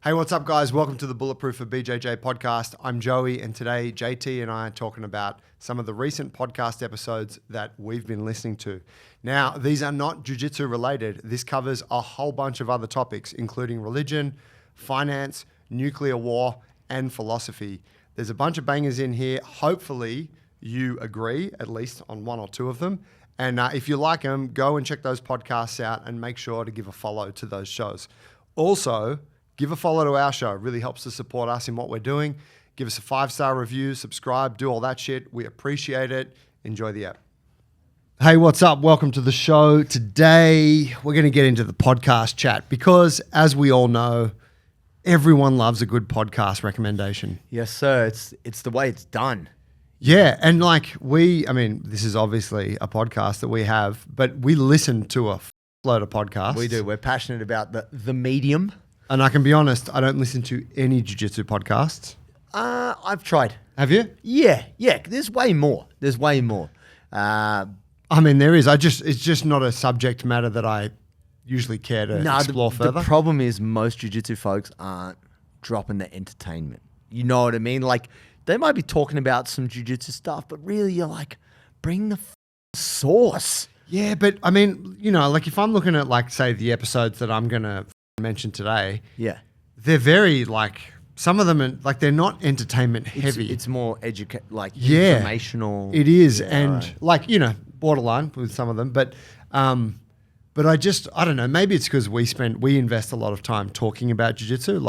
Hey, what's up, guys? Welcome to the Bulletproof for BJJ podcast. I'm Joey, and today JT and I are talking about some of the recent podcast episodes that we've been listening to. Now, these are not jiu-jitsu related. This covers a whole bunch of other topics, including religion, finance, nuclear war, and philosophy. There's a bunch of bangers in here. Hopefully, you agree, at least on one or two of them. And if you like them, go and check those podcasts out and make sure to give a follow to those shows. Also, give a follow to our show. It really helps to support us in what we're doing. Give us a 5-star review, subscribe, do all that shit. We appreciate it. Enjoy the app. Hey, what's up? Welcome to the show. Today, we're going to get into the podcast chat because, as we all know, everyone loves a good podcast recommendation. Yes, sir. It's the way it's done. Yeah, and this is obviously a podcast that we have, but we listen to a load of podcasts. We do. We're passionate about the medium. And I can be honest, I don't listen to any jiu-jitsu podcasts. I've tried. Have you? Yeah. There's way more. There is. It's just not a subject matter that I usually care to explore further. The problem is most jiu-jitsu folks aren't dropping the entertainment. You know what I mean? Like, they might be talking about some jiu-jitsu stuff, but really you're like, bring the sauce. Yeah, but I mean, like if I'm looking at say the episodes that I'm going to mention today, they're very some of them are they're not entertainment heavy. It's more informational. It is, yeah, and right. Borderline with some of them, but I don't know. Maybe it's because we invest a lot of time talking about jiu-jitsu,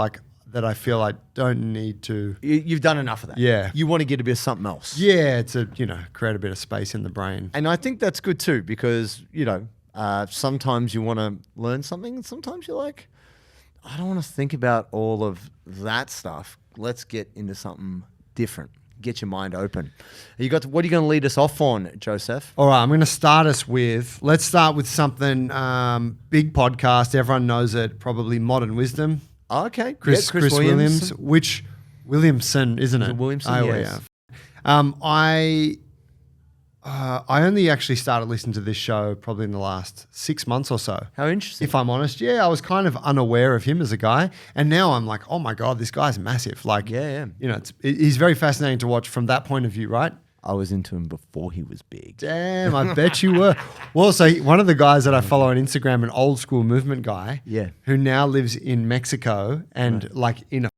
that I feel I don't need to. You've done enough of that. Yeah, you want to get a bit of something else. Yeah, it's create a bit of space in the brain, and I think that's good too because sometimes you want to learn something, and sometimes you're like, I don't want to think about all of that stuff. Let's get into something different. Get your mind open. What are you going to lead us off on, Joseph? All right, I'm going to start us let's start with something, big podcast. Everyone knows it, probably Modern Wisdom. Oh, okay. Chris Williams, Williamson, isn't it? Is it Williamson? Yes. I only actually started listening to this show probably in the last 6 months or so. How interesting. If I'm honest. Yeah, I was kind of unaware of him as a guy. And now I'm like, oh my God, this guy's massive. He's very fascinating to watch from that point of view, right? I was into him before he was big. Damn, I bet you were. Well, so one of the guys that I follow on Instagram, an old school movement guy, who now lives in Mexico and in a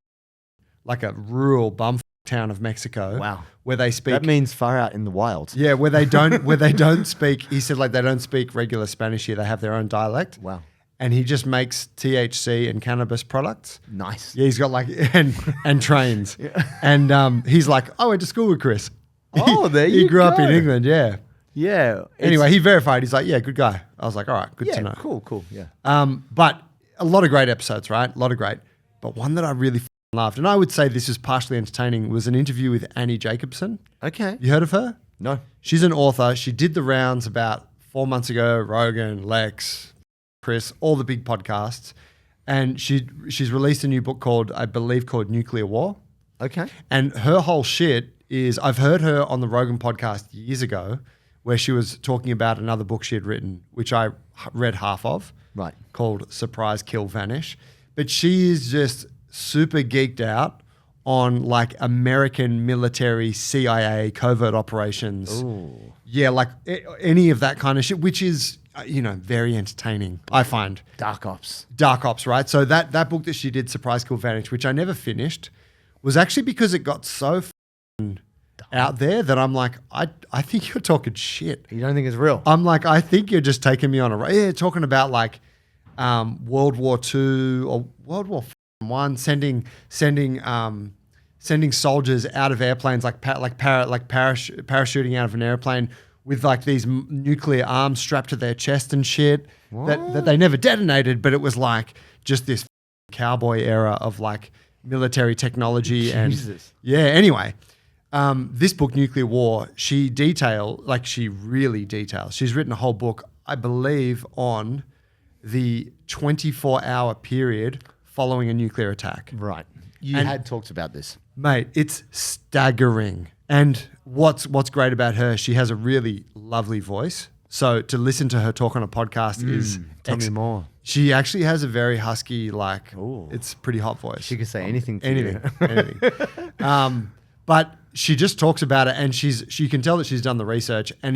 rural bum town of Mexico. Wow. Where they speak. That means far out in the wild. Yeah, where they don't speak. He said they don't speak regular Spanish here. They have their own dialect. Wow. And he just makes THC and cannabis products. Nice. Yeah, he's got and trains. Yeah. And he's like, I went to school with Chris. Oh, there you go. He grew up in England, yeah. Yeah. Anyway, he verified. He's like, yeah, good guy. I was like, all right, good to know. Cool, yeah. But a lot of great episodes, right? A lot of great. But one that I really loved, and I would say this is partially entertaining, was an interview with Annie Jacobson. Okay. You heard of her? No. She's an author. She did the rounds about 4 months ago, Rogan, Lex, Chris, all the big podcasts. And she's released a new book called Nuclear War. Okay. And her whole shit is, I've heard her on the Rogan podcast years ago where she was talking about another book she had written, which I read half of, right, called Surprise, Kill, Vanish. But she is just super geeked out on American military, CIA, covert operations. Ooh. Yeah, any of that kind of shit, which is, very entertaining, I find. Dark Ops, right? So that book that she did, Surprise, Kill, Vanish, which I never finished, was actually because it got so out there that I'm like, I think you're talking shit. You don't think it's real? I'm like, I think you're just taking me on talking about World War II or World War I, sending soldiers out of airplanes, parachuting out of an airplane with these nuclear arms strapped to their chest and shit that they never detonated, but it was just this cowboy era of military technology. Jesus. And anyway. This book, Nuclear War, she really details. She's written a whole book, I believe, on the 24-hour period following a nuclear attack. Right. You had talked about this. Mate, it's staggering. And what's great about her, she has a really lovely voice. So to listen to her talk on a podcast is Tell me more. She actually has a very husky, like, Ooh. it's pretty hot voice. She could say anything to anything, you. anything. But she just talks about it, and you can tell that she's done the research, and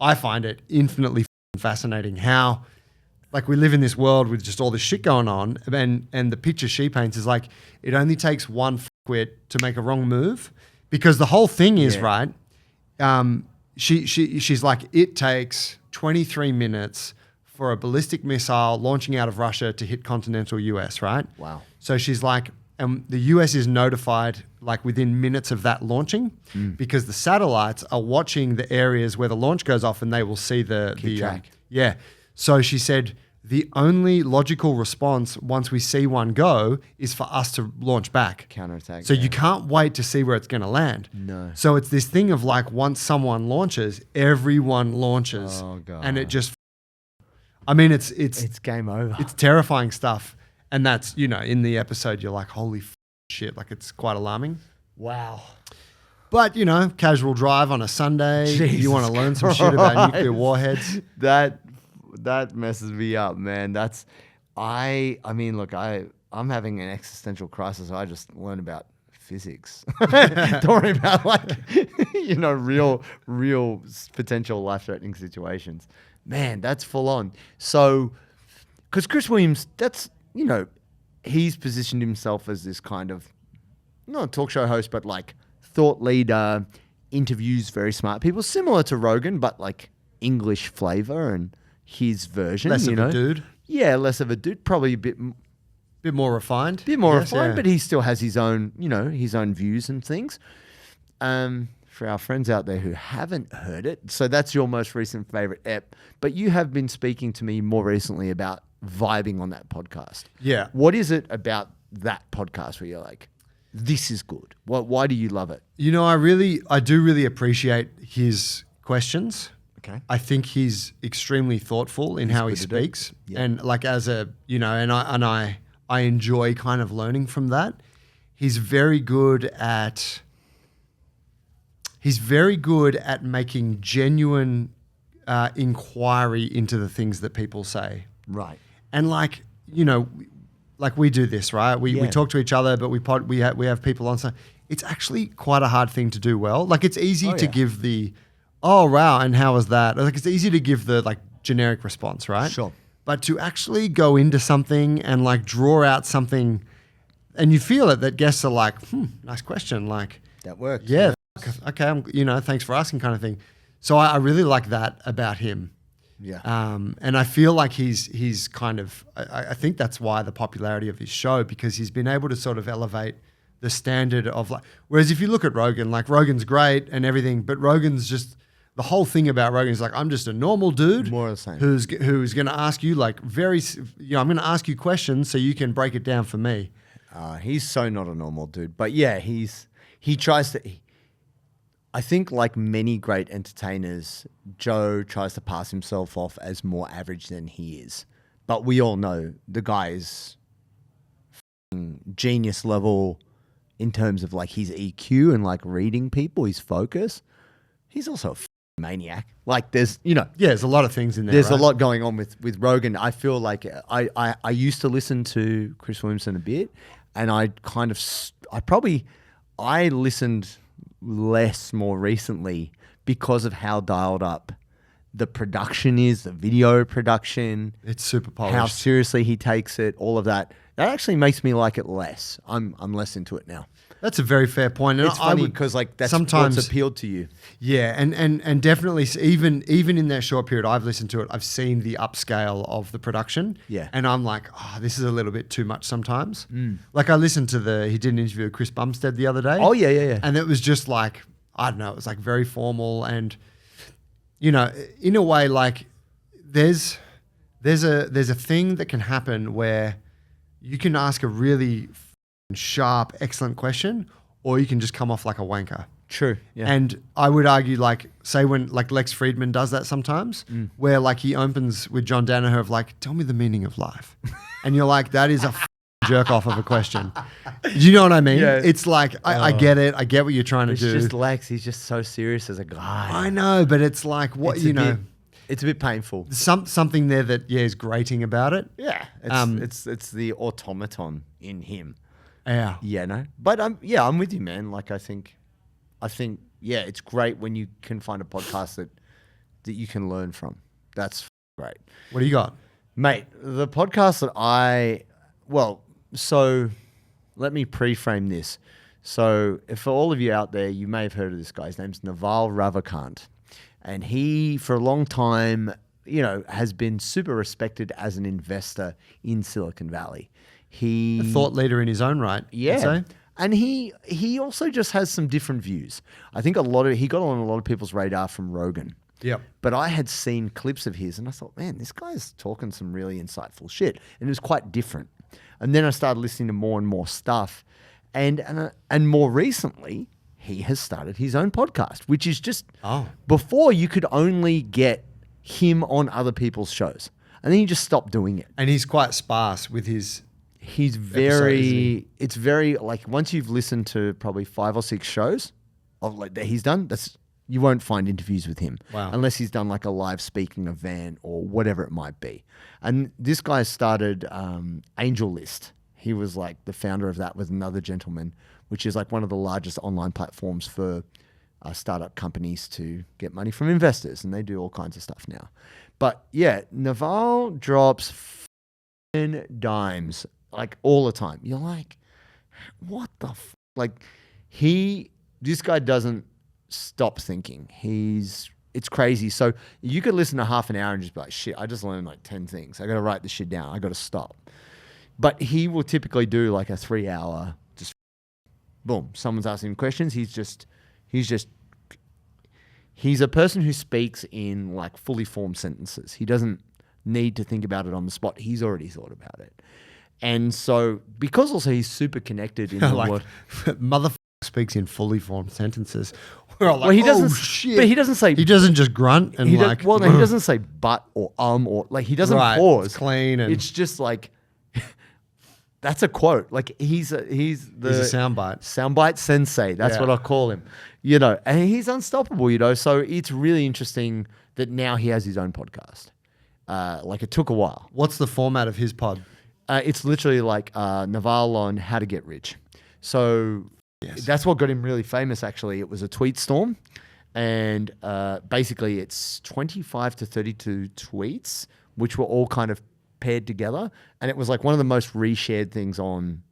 I find it infinitely fascinating how, like, we live in this world with just all this shit going on, and the picture she paints is like, it only takes one quit to make a wrong move, because the whole thing is right. She's like, it takes 23 minutes for a ballistic missile launching out of Russia to hit continental US, right? Wow. So she's like, the US is notified like within minutes of that launching because the satellites are watching the areas where the launch goes off, and they will see the track. Yeah. So she said the only logical response once we see one go is for us to launch back. Counterattack. So you can't wait to see where it's going to land. No. So it's this thing of like, once someone launches, everyone launches. Oh, God. And it just, I mean, it's game over. it's terrifying stuff. And that's, in the episode, you're like, holy shit, like, it's quite alarming. Wow. But, casual drive on a Sunday, you want to learn some shit about nuclear warheads. That messes me up, man. I mean, look, I'm having an existential crisis. I just learned about physics. Don't worry about real potential life-threatening situations. Man, that's full on. So, because Chris Williams, he's positioned himself as this kind of, not a talk show host, but like thought leader, interviews very smart people, similar to Rogan, but like English flavor and his version. Less of a dude. Yeah, less of a dude. Probably a bit more refined. But he still has his own, his own views and things. For our friends out there who haven't heard it, so that's your most recent favorite ep. But you have been speaking to me more recently about vibing on that podcast. Yeah. What is it about that podcast where you're like, this is good? Why do you love it? I do really appreciate his questions. Okay. I think he's extremely thoughtful in how he speaks. Yeah. And like I enjoy kind of learning from that. He's very good at making genuine inquiry into the things that people say. Right. And like we do this, right? We talk to each other, but we have people on. So it's actually quite a hard thing to do well. Like, it's easy to give the, oh wow, and how was that? Like, it's easy to give the like generic response, right? Sure. But to actually go into something and like draw out something, and you feel it, that guests are like, nice question, like that worked. Yeah. Okay. Thanks for asking, kind of thing. So I really like that about him. Yeah. And I feel like he's kind of, I think that's why the popularity of his show, because he's been able to sort of elevate the standard of like, whereas if you look at Rogan, like Rogan's great and everything, but Rogan's just, the whole thing about Rogan is like, I'm just a normal dude More of the same. who's going to ask you like I'm going to ask you questions so you can break it down for me. He's so not a normal dude, but yeah, he tries to, I think like many great entertainers, Joe tries to pass himself off as more average than he is. But we all know the guy is genius level in terms of like his EQ and like reading people, his focus. He's also a maniac. Like there's, there's a lot of things in there. There's right? a lot going on with Rogan. I feel like I used to listen to Chris Williamson a bit, and I listened less more recently because of how dialed up the production is, the video production. It's super polished. How seriously he takes it, all of that. That actually makes me like it less. I'm less into it now. That's a very fair point. And it's funny because like that's sometimes what's appealed to you. Yeah, and definitely even in that short period I've listened to it, I've seen the upscale of the production. Yeah. And I'm like, this is a little bit too much sometimes. Like I listened to he did an interview with Chris Bumstead the other day. Oh yeah. And it was just like, I don't know, it was like very formal and in a way like there's a thing that can happen where you can ask a really sharp, excellent question, or you can just come off like a wanker. True. Yeah. And I would argue, like, say when like Lex Friedman does that sometimes, where like he opens with John Danaher of like, tell me the meaning of life. And you're like, that is a jerk off of a question. Do you know what I mean? Yeah. It's like, I get it. I get what you're trying to do. It's just Lex. He's just so serious as a guy. I know, but it's like, what, It's a bit painful. Something there that is grating about it. Yeah, it's the automaton in him. Yeah. Yeah, no, but I'm with you, man. Like I think, yeah, it's great when you can find a podcast that you can learn from. That's great. What do you got? Mate, the podcast that so let me pre-frame this. So for all of you out there, you may have heard of this guy. His name's Naval Ravikant. And he, for a long time, has been super respected as an investor in Silicon Valley. A thought leader in his own right. Yeah. And he also just has some different views. I think he got on a lot of people's radar from Rogan. Yep. But I had seen clips of his and I thought, man, this guy's talking some really insightful shit. And it was quite different. And then I started listening to more and more stuff. And more recently, he has started his own podcast, which is just before you could only get him on other people's shows. And then he just stopped doing it. And he's quite sparse with his it's very like once you've listened to probably 5 or 6 shows of like that he's done, you won't find interviews with him. Wow. Unless he's done like a live speaking event or whatever it might be. And this guy started Angel List. He was like the founder of that with another gentleman, which is like one of the largest online platforms for startup companies to get money from investors. And they do all kinds of stuff now. But yeah, Naval drops dimes like all the time. You're like, what the like this guy doesn't stop thinking. It's crazy. So you could listen to half an hour and just be like, shit, I just learned like 10 things. I got to write this shit down. I got to stop. But he will typically do like a 3-hour, just boom, someone's asking him questions. He's a person who speaks in like fully formed sentences. He doesn't need to think about it on the spot. He's already thought about it. And so, because also he's super connected in the world. Motherfucker speaks in fully formed sentences. We're all like, well, he doesn't, shit. But he doesn't say. He doesn't just grunt and he like. Well, no, he doesn't say but or or like he doesn't pause. It's clean and it's just like. That's a quote. Like he's a soundbite. Soundbite sensei. That's what I call him. And he's unstoppable. So it's really interesting that now he has his own podcast. Like it took a while. What's the format of his pod? It's literally like Naval on how to get rich. So that's what got him really famous. Actually, it was a tweet storm, and basically it's 25 to 32 tweets, which were all kind of paired together, and it was like one of the most reshared things on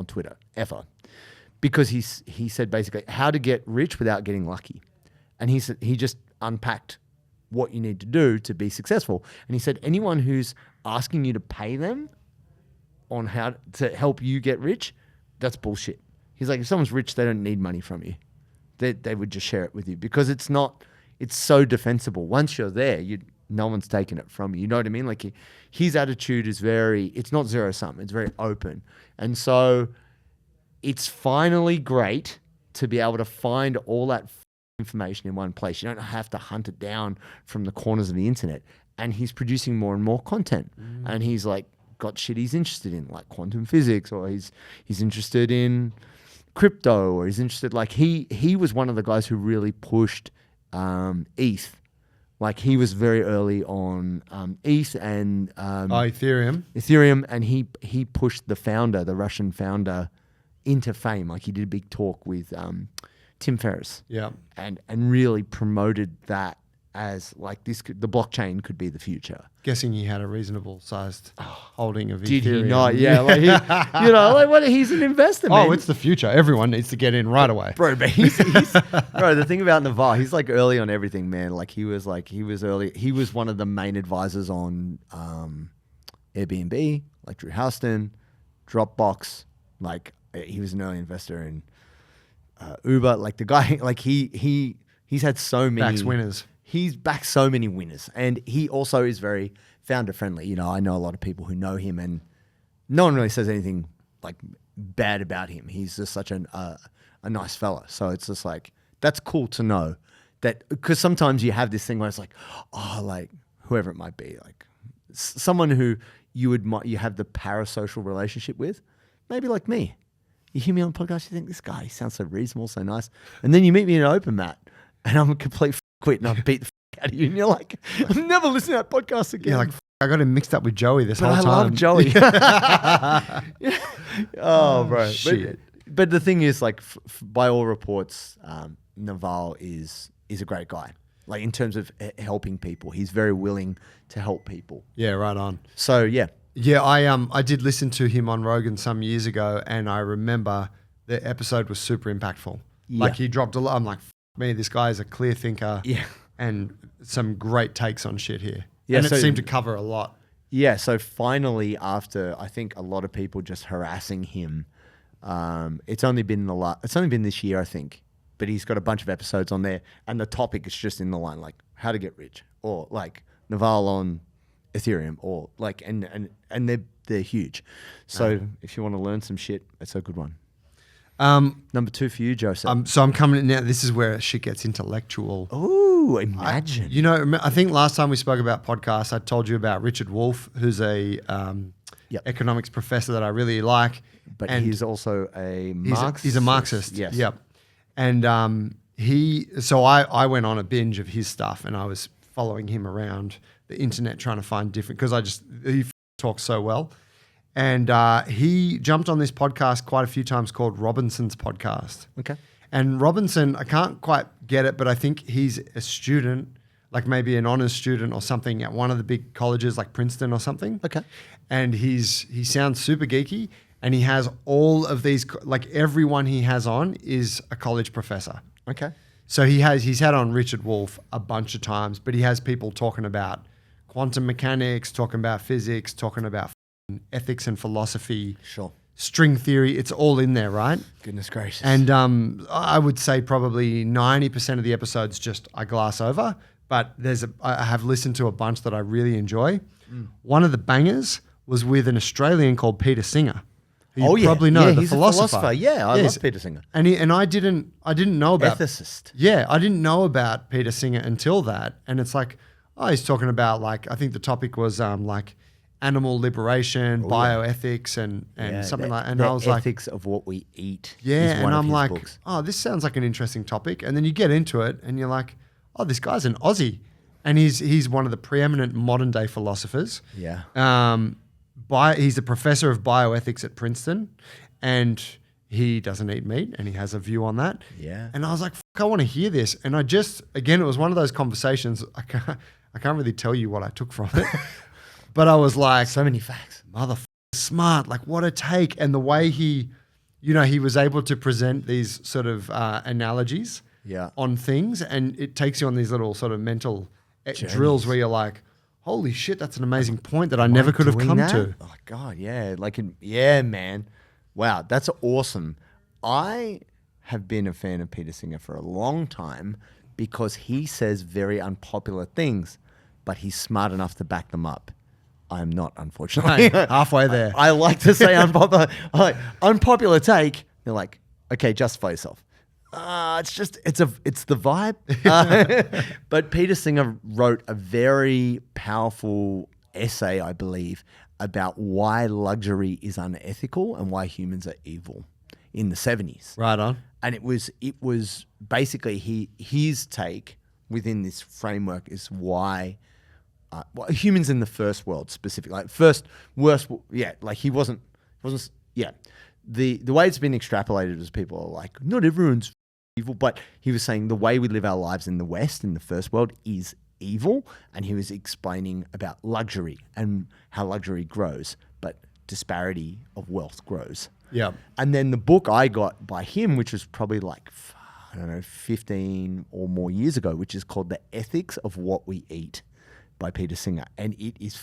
Twitter ever, because he said basically how to get rich without getting lucky, and he just unpacked what you need to do to be successful, and he said anyone who's asking you to pay them on how to help you get rich, that's bullshit. He's like, if someone's rich, they don't need money from you. They would just share it with you because it's so defensible. Once you're there, no one's taking it from you. You know what I mean? Like his attitude is it's not zero sum. It's very open. And so it's finally great to be able to find all that information in one place. You don't have to hunt it down from the corners of the internet. And he's producing more and more content. And he's like got shit he's interested in, like quantum physics, or he's interested in crypto, or he's interested, like he was one of the guys who really pushed ETH. Like he was very early on ETH and Ethereum, and he pushed the Russian founder, into fame. Like he did a big talk with Tim Ferriss, and really promoted that as like the blockchain could be the future. Guessing he had a reasonable sized holding of Ethereum. Did he not? Yeah, like he's an investor, man. Oh, it's the future. Everyone needs to get in right away, bro. But he's bro. The thing about Naval, he's like early on everything, man. Like he was early. He was one of the main advisors on Airbnb, like Drew Houston, Dropbox. Like he was an early investor in Uber. Like the guy, like he's had so many backs winners. He's backed so many winners, and he also is very founder friendly. I know a lot of people who know him, and no one really says anything like bad about him. He's just such a nice fella. So it's just like, that's cool to know that, because sometimes you have this thing where it's like, like whoever it might be, like someone who you have the parasocial relationship with, maybe like me. You hear me on the podcast, you think this guy sounds so reasonable, so nice, and then you meet me in an open mat, and I'm a complete quit and I beat the out of you. And you're like, I'm never listening to that podcast again. Yeah, like, I got him mixed up with Joey this but whole I time. love Joey. Oh, bro. Shit. But the thing is, like, by all reports, Naval is a great guy. Like, in terms of helping people, he's very willing to help people. Yeah, right on. So, yeah. Yeah, I did listen to him on Rogan some years ago, and I remember the episode was super impactful. Yeah. Like, he dropped a lot. I'm like, me, this guy is a clear thinker. Yeah. And some great takes on shit here. Yeah, and so- it seemed to cover a lot. Yeah, so finally, after I think a lot of people just harassing him, it's only been this year, I think. But he's got a bunch of episodes on there, and the topic is just in the line, like how to get rich, or like Naval on Ethereum, or like and they're huge. So if you want to learn some shit, it's a good one. Number 2 for you, Joseph. So I'm coming now. This is where shit gets intellectual. Ooh, imagine. I think last time we spoke about podcasts, I told you about Richard Wolff, who's a economics professor that I really like. But and he's also a Marxist. He's a Marxist. Yes. Yep. And I went on a binge of his stuff, and I was following him around the internet trying to find different, because he talks so well. And he jumped on this podcast quite a few times called Robinson's Podcast. Okay. And Robinson, I can't quite get it, but I think he's a student, like maybe an honors student or something at one of the big colleges like Princeton or something. Okay. And he sounds super geeky, and he has all of these, like everyone he has on is a college professor. Okay. So he's had on Richard Wolff a bunch of times, but he has people talking about quantum mechanics, talking about physics, talking about ethics and philosophy, Sure. string theory. It's all in there, right? Goodness gracious. And I would say probably 90% of the episodes just I glass over, but I have listened to a bunch that I really enjoy. One of the bangers was with an Australian called Peter Singer. Who you probably know, the he's philosopher. a philosopher. Yeah, I love Peter Singer. And I didn't know about Ethicist. Yeah, I didn't know about Peter Singer until that. And it's like, he's talking about, like, I think the topic was like animal liberation, bioethics, and something like. And I was like, ethics of what we eat. yeah, is one and of I'm his like, books. this sounds like an interesting topic. And then you get into it, and you're like, this guy's an Aussie, and he's one of the preeminent modern day philosophers. Yeah. He's a professor of bioethics at Princeton, and he doesn't eat meat, and he has a view on that. Yeah. And I was like, I want to hear this. And again, it was one of those conversations. I can't really tell you what I took from it, but I was like, So many facts. motherfucker, smart, like what a take. And the way he was able to present these sort of analogies on things, and it takes you on these little sort of mental drills where you're like, holy shit, that's an amazing point that I never could have come to. Oh God, yeah, yeah, man. Wow, that's awesome. I have been a fan of Peter Singer for a long time because he says very unpopular things, but he's smart enough to back them up. I'm not, unfortunately. Halfway there. I like to say unpopular. Unpopular take. They're like, okay, justify yourself. It's the vibe. But Peter Singer wrote a very powerful essay, I believe, about why luxury is unethical and why humans are evil in the 70s. Right on. And it was basically his take within this framework is why humans in the first world specifically, like he wasn't. The way it's been extrapolated is people are like, not everyone's evil, but he was saying the way we live our lives in the West, in the first world, is evil. And he was explaining about luxury and how luxury grows, but disparity of wealth grows. Yeah. And then the book I got by him, which was probably like, 15 or more years ago, which is called The Ethics of What We Eat by Peter Singer. And it is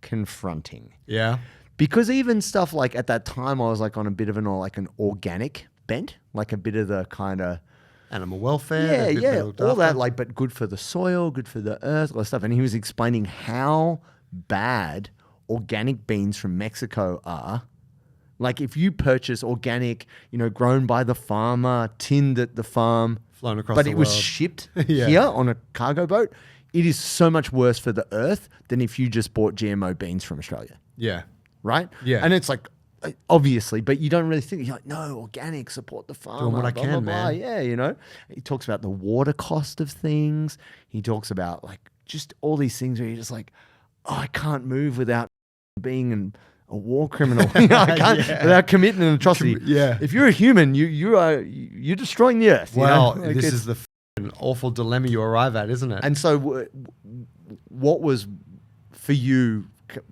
confronting. Yeah. Because even stuff like at that time, I was like on a bit of an organic bent, like a bit of the kind of animal welfare. All that, like, but good for the soil, good for the earth, all that stuff. And he was explaining how bad organic beans from Mexico are. Like if you purchase organic, grown by the farmer, tinned at the farm, flown across but the it world. was shipped here on a cargo boat, it is so much worse for the earth than if you just bought GMO beans from Australia. Yeah. Right? Yeah. And it's like, obviously, but you don't really think. You're like, no, organic, support the farmer. Doing what I blah, can, blah, blah. man. Yeah, he talks about the water cost of things. He talks about like just all these things where you're just like, oh, I can't move without being a war criminal. I can't without committing an atrocity. Yeah. If you're a human, you're destroying the earth. Well, Like this is the awful dilemma you arrive at, isn't it? And so, what was for you,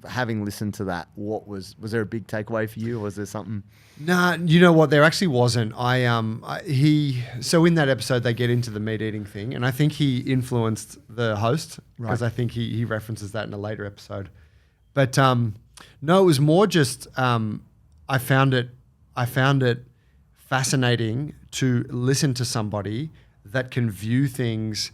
having listened to that? What was there a big takeaway for you, or was there something? Nah, you know what? There actually wasn't. So in that episode they get into the meat eating thing, and I think he influenced the host because I think he references that in a later episode. But no, it was more just I found it fascinating to listen to somebody that can view things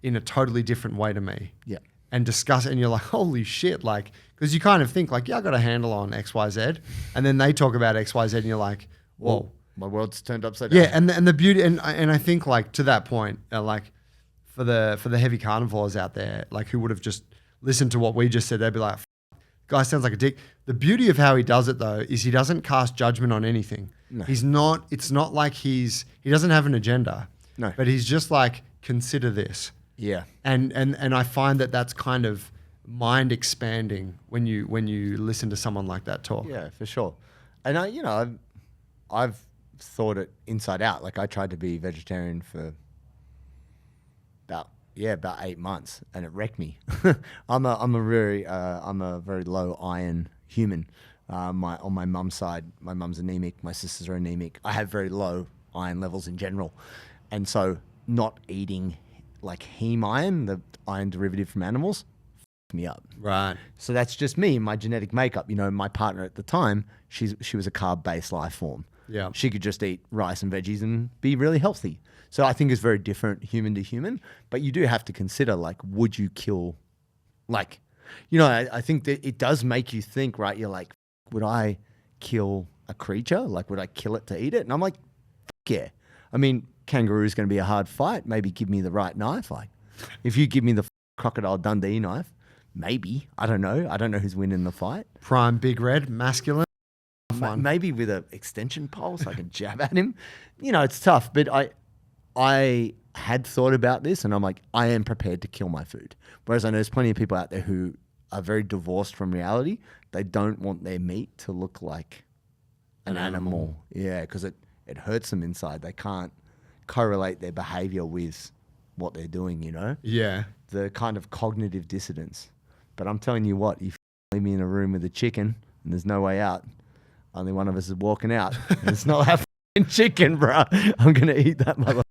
in a totally different way to me. Yeah. And discuss it, and you're like, holy shit, like, because you kind of think like, yeah, I got a handle on X, Y, Z, and then they talk about X, Y, Z, and you're like, whoa, my world's turned upside down. yeah, and the beauty, and I think like to that point, like for the heavy carnivores out there, like who would have just listened to what we just said, they'd be like, guy sounds like a dick. The beauty of how he does it though is he doesn't cast judgment on anything. No. He's not. It's not like he doesn't have an agenda. No. But he's just like, consider this. Yeah. And I find that that's kind of mind expanding when you listen to someone like that talk. Yeah, for sure. And I've thought it inside out. Like I tried to be vegetarian for about 8 months, and it wrecked me. I'm a very low iron human. On my mum's side, my mum's anemic. My sisters are anemic. I have very low iron levels in general, and so not eating like heme iron, the iron derivative from animals, me up. Right. So that's just me, my genetic makeup. My partner at the time, she was a carb-based life form. Yeah. She could just eat rice and veggies and be really healthy. So I think it's very different human to human, but you do have to consider, like, would you kill, like, I think that it does make you think, right? You're like, would I kill a creature? Like, would I kill it to eat it? And I'm like, yeah. I mean, kangaroo's going to be a hard fight. Maybe give me the right knife. Like, if you give me the Crocodile Dundee knife, maybe. I don't know. I don't know who's winning the fight. Prime Big Red, masculine. Maybe with an extension pole so I can jab at him. It's tough. But I had thought about this, and I'm like, I am prepared to kill my food. Whereas I know there's plenty of people out there who are very divorced from reality. They don't want their meat to look like an animal. Yeah, because it hurts them inside. They can't correlate their behavior with what they're doing, Yeah. The kind of cognitive dissonance. But I'm telling you what, if you leave me in a room with a chicken and there's no way out, only one of us is walking out. And it's not that fucking chicken, bro. I'm going to eat that mother.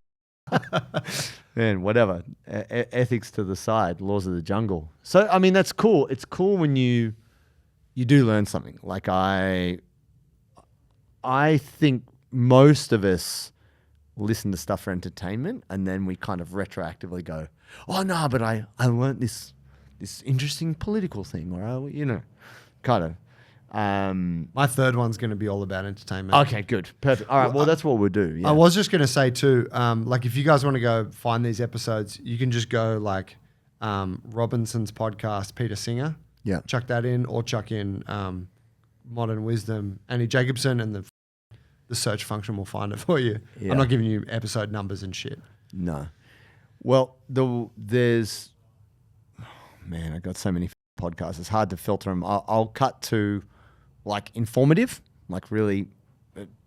Man, whatever. Ethics to the side, laws of the jungle. So, I mean, that's cool. It's cool when you do learn something. Like I think most of us listen to stuff for entertainment, and then we kind of retroactively go, oh, no, but I learned this interesting political thing, or, kind of. My third one's going to be all about entertainment. Okay, good. Perfect. All right, well, that's what we'll do. Yeah. I was just going to say too, like if you guys want to go find these episodes, you can just go like Robinson's podcast, Peter Singer. Yeah. Chuck that in, or chuck in Modern Wisdom, Annie Jacobson, and the search function will find it for you. Yeah. I'm not giving you episode numbers and shit. No. Well, there's... Oh, man, I got so many podcasts. It's hard to filter them. I'll cut to like informative, like really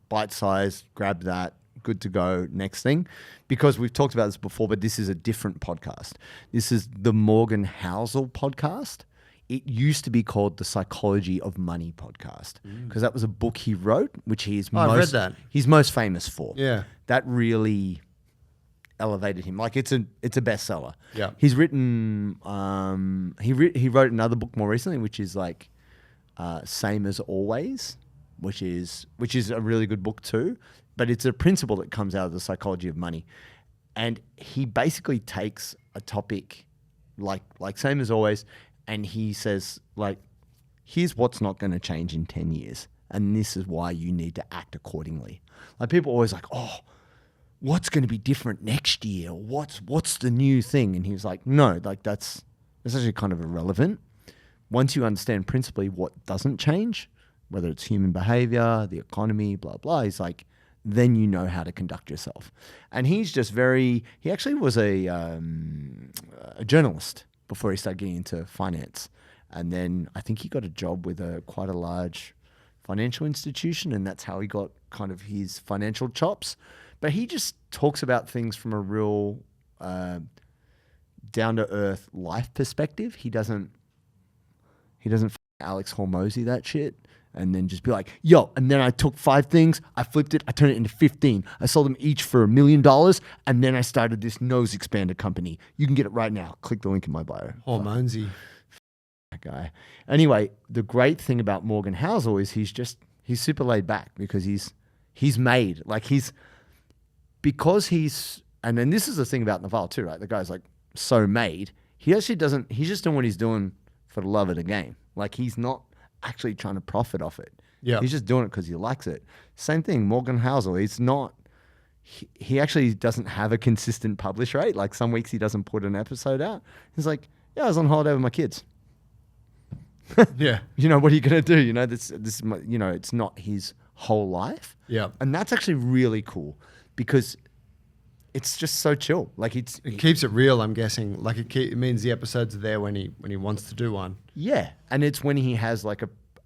bite-sized, grab that, good to go, next thing. Because we've talked about this before, but this is a different podcast. This is the Morgan Housel podcast. It used to be called the Psychology of Money podcast, because that was a book he wrote, which he's I've read that. He's most famous for. Yeah. That really elevated him. Like it's a bestseller. Yeah. He's written he wrote another book more recently, which is like Same as Always, which is a really good book too. But it's a principle that comes out of the psychology of money. And he basically takes a topic like Same as Always, and he says, like, here's what's not going to change in 10 years. And this is why you need to act accordingly. Like people are always like, oh, what's going to be different next year? What's the new thing? And he was like, no, like that's actually kind of irrelevant. Once you understand principally what doesn't change, whether it's human behavior, the economy, blah, blah. He's like, then you know how to conduct yourself. And he's just he actually was a journalist before he started getting into finance. And then I think he got a job with quite a large financial institution, and that's how he got kind of his financial chops. But he just talks about things from a real down-to-earth life perspective. He doesn't Alex Hormozy that shit and then just be like, yo, and then I took 5 things, I flipped it, I turned it into 15. I sold them each for $1 million, and then I started this nose expander company. You can get it right now. Click the link in my bio. Hormozy. That guy. Anyway, the great thing about Morgan Housel is he's super laid back because he's made, like and then this is the thing about Naval too, right? The guy's like so made. He actually he's just doing what he's doing for the love of the game. Like he's not actually trying to profit off it. Yeah. He's just doing it because he likes it. Same thing, Morgan Housel. He actually doesn't have a consistent publish rate. Like some weeks he doesn't put an episode out. He's like, yeah, I was on holiday with my kids. Yeah. You know, what are you going to do? You know, this, you know, it's not his whole life. Yeah. And that's actually really cool because it's just so chill. Like it keeps it real, I'm guessing. Like it means the episodes are there when he wants to do one. Yeah. And it's when he has like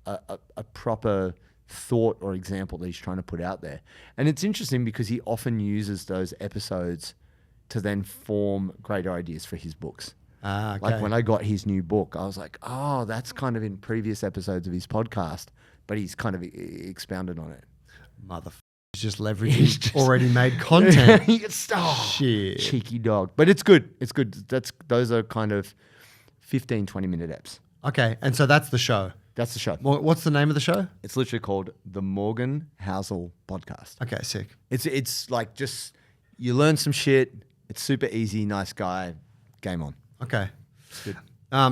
a proper thought or example that he's trying to put out there. And it's interesting because he often uses those episodes to then form greater ideas for his books. Ah, okay. Like when I got his new book, I was like, oh, that's kind of in previous episodes of his podcast, but he's kind of expounded on it. He's just leveraging already made content. Shit. Cheeky dog. But it's good. It's good. Those are kind of 15, 20-minute eps. Okay. And so that's the show. That's the show. What's the name of the show? It's literally called The Morgan Housel Podcast. Okay, sick. It's like just, you learn some shit. It's super easy, nice guy. Game on. Okay. Good.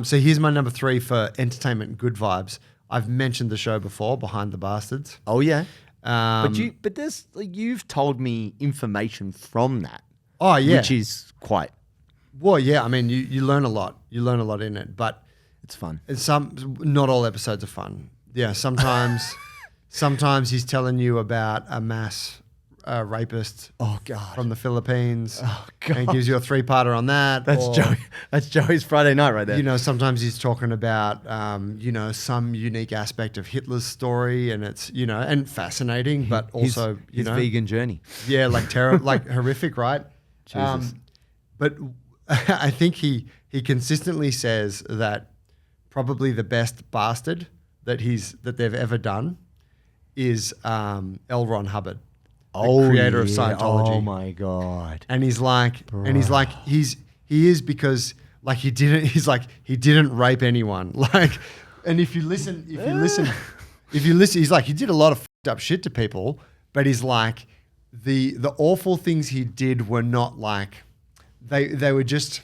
So here's my number 3 for entertainment and good vibes. I've mentioned the show before, Behind the Bastards. Oh yeah. But there's like, you've told me information from that. Oh yeah. Which is quite. Well, yeah. I mean, you learn a lot. You learn a lot in it, but it's fun. Not all episodes are fun. Yeah. Sometimes he's telling you about a mass rapist. Oh God. From the Philippines. Oh God. And he gives you a 3-parter on that. That's Joey. That's Joey's Friday night right there. You know, sometimes he's talking about, some unique aspect of Hitler's story, and it's, and fascinating, but also, his vegan journey. Yeah, like like horrific, right? Jesus. But I think he consistently says that probably the best bastard that they've ever done is L. Ron Hubbard. The creator of Scientology. Oh my God. And he's like, he is because like he didn't rape anyone. Like, and if you listen, he's like, he did a lot of fucked up shit to people, but he's like, the awful things he did were not like, they were just,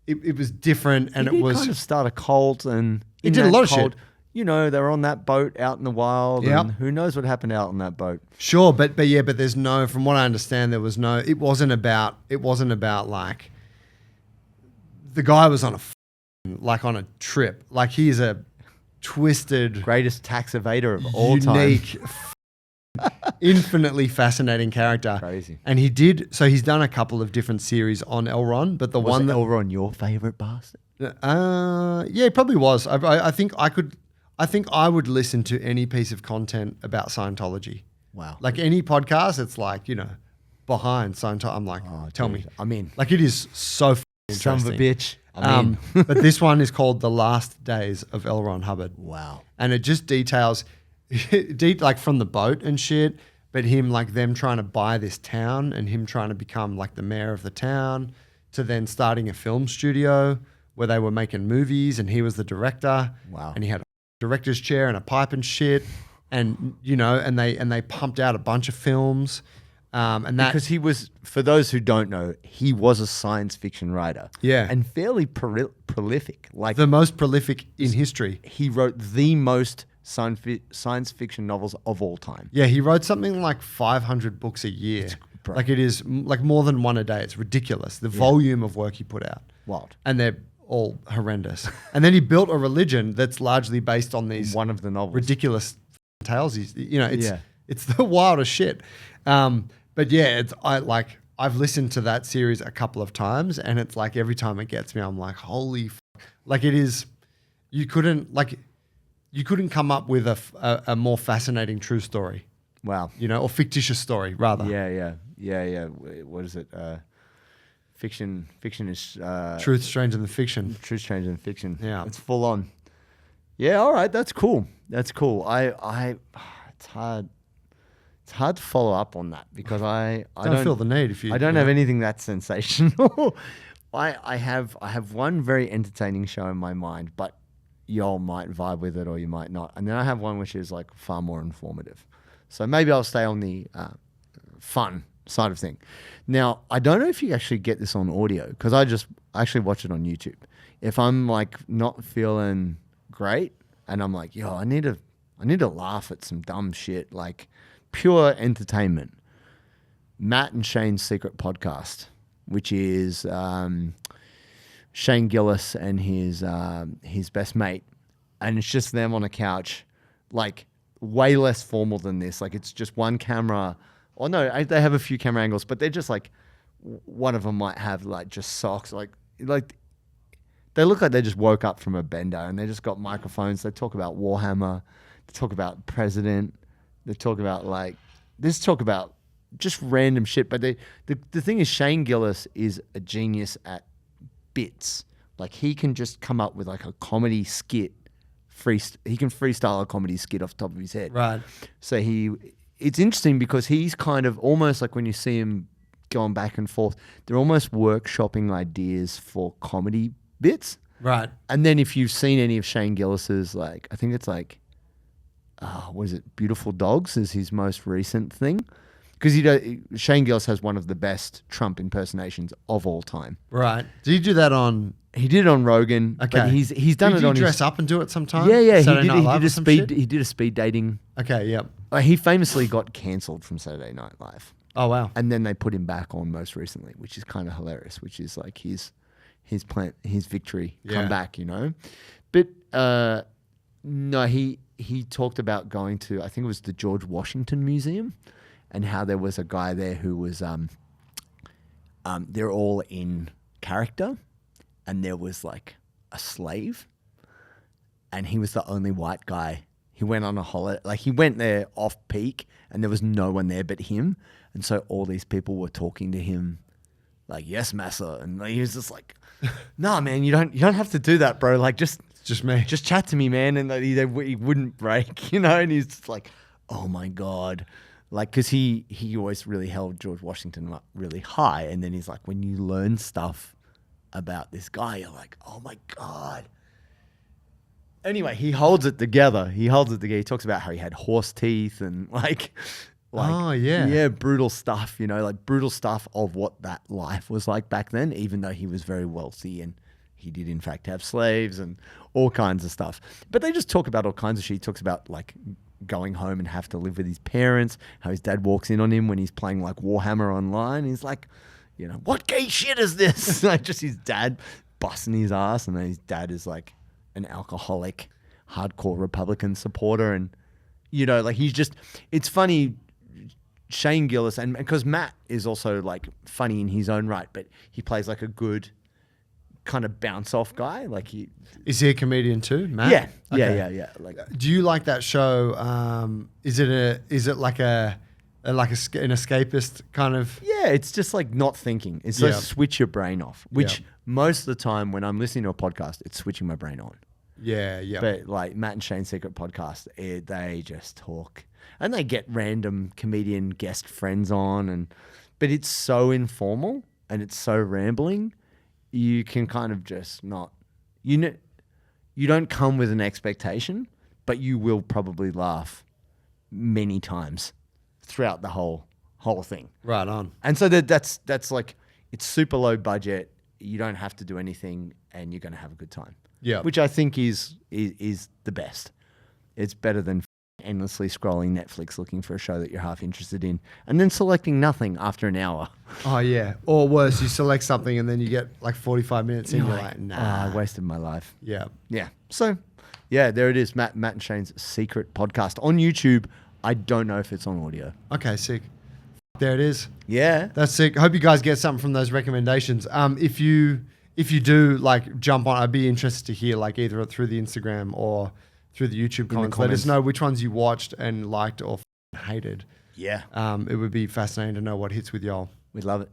it was different, and he it was kind of start a cult, and he did a lot of shit. You know, they were on that boat out in the wild, and who knows what happened out on that boat. Sure, but there's no, from what I understand, there was no, it wasn't about like, the guy was on on a trip. Like, he is a twisted, greatest tax evader of all time. Unique, infinitely fascinating character. Crazy. And he's done a couple of different series on Elron, but the one that Elron your favorite bastard? Yeah, it probably was. I think I would listen to any piece of content about Scientology. Wow. Like any podcast, it's like, behind Scientology. I'm like, tell me. I'm in. Like, it is so interesting. Son of a bitch. I'm in. But this one is called The Last Days of L. Ron Hubbard. Wow. And it just details, like from the boat and shit, but him, like them trying to buy this town and him trying to become like the mayor of the town, to then starting a film studio where they were making movies and he was the director. Wow. And he had a director's chair and a pipe and shit, and and they pumped out a bunch of films, and that, because he was, for those who don't know, he was a science fiction writer. Yeah. And fairly prolific, like the most prolific in history. He wrote the most science fiction novels of all time. Yeah, he wrote something like 500 books a year. Like, it is like more than one a day. It's ridiculous, the volume of work he put out. Wild. And they're all horrendous. And then he built a religion that's largely based on these one of the novels. ridiculous tails. It's Yeah. it's the wildest shit. But yeah, I've listened to that series a couple of times, and it's like every time it gets me, I'm like, holy, like it is. You couldn't come up with a more fascinating true story, Wow. or fictitious story rather. Yeah. What is it? Fiction is Truth stranger than fiction. Truth stranger than fiction. Yeah. It's full on. Yeah. All right. That's cool. It's hard. It's hard to follow up on that because I don't feel the need if you. I don't have anything that sensational. I have one very entertaining show in my mind, but y'all might vibe with it or you might not. And then I have one which is like far more informative. So maybe I'll stay on the fun side of thing. Now, I don't know if you actually get this on audio because I just actually watch it on YouTube. If I'm like not feeling great and I'm like, I need to laugh at some dumb shit, like pure entertainment. Matt and Shane's Secret Podcast, which is Shane Gillis and his best mate, and it's just them on a couch, like way less formal than this. Like it's just one camera. Or no, they have a few camera angles, but they're just like one of them might have like just socks, like they look like they just woke up from a bender and they just got microphones. They talk about Warhammer, they talk about president, they talk about just random shit. But the thing is, Shane Gillis is a genius at bits. Like he can just come up with like a comedy skit. He can freestyle a comedy skit off the top of his head. Right. So it's interesting because he's kind of almost like when you see him going back and forth, they're almost workshopping ideas for comedy bits. Right. And then if you've seen any of Shane Gillis's, like, I think it's like, what is it? Beautiful Dogs is his most recent thing. Because Shane Gillis has one of the best Trump impersonations of all time. Right. Did he do that on? He did it on Rogan. Okay. But he's done it on. Did he dress up and do it sometime? Yeah. Saturday Night Live He did a speed dating. Okay. Yep. He famously got cancelled from Saturday Night Live. Oh wow. And then they put him back on most recently, which is kind of hilarious. Which is like his victory come back, But no, he talked about going to, I think it was the George Washington Museum, and how there was a guy there who was they're all in character, and there was like a slave, and he was the only white guy. He went on a holiday, like he went there off peak, and there was no one there but him, and so all these people were talking to him, like, "Yes, massa," and he was just like, "Nah, man, you don't have to do that, bro. Like, just me, just chat to me, man." And he wouldn't break, and he's just like, "Oh my god." Like, because he always really held George Washington up really high. And then he's like, when you learn stuff about this guy, you're like, oh my God. Anyway, he holds it together. He talks about how he had horse teeth and like oh, yeah. Yeah, brutal stuff, like brutal stuff of what that life was like back then, even though he was very wealthy and he did in fact have slaves and all kinds of stuff. But they just talk about all kinds of shit. He talks about like going home and have to live with his parents, how his dad walks in on him when he's playing like Warhammer online. He's like, what gay shit is this? Like just his dad busting his ass, and then his dad is like an alcoholic, hardcore Republican supporter. And, like he's just, it's funny, Shane Gillis, and because Matt is also like funny in his own right, but he plays like a good kind of bounce off guy. Like is he a comedian too, Matt? Yeah. Okay. Yeah. Like, do you like that show? Is it like an escapist kind of? Yeah, it's just like not thinking. It's like switch your brain off, which most of the time when I'm listening to a podcast, it's switching my brain on. Yeah. But like Matt and Shane's Secret Podcast, they just talk, and they get random comedian guest friends on, but it's so informal and it's so rambling. You can kind of just not, you don't come with an expectation, but you will probably laugh many times throughout the whole thing. Right on. And so that's like, it's super low budget. You don't have to do anything, and you're going to have a good time. Yeah. Which I think is the best. It's better than endlessly scrolling Netflix looking for a show that you're half interested in and then selecting nothing after an hour. Oh yeah. Or worse, you select something and then you get like 45 minutes in, you're like, nah. I wasted my life. Yeah. Yeah. So Yeah, there it is. Matt and Shane's secret podcast on YouTube. I don't know if it's on audio. Okay, sick. There it is. Yeah. That's sick. Hope you guys get something from those recommendations. If you do like jump on, I'd be interested to hear like either through the Instagram or through the YouTube comments. Let us know which ones you watched and liked or hated. Yeah. It would be fascinating to know what hits with y'all. We'd love it.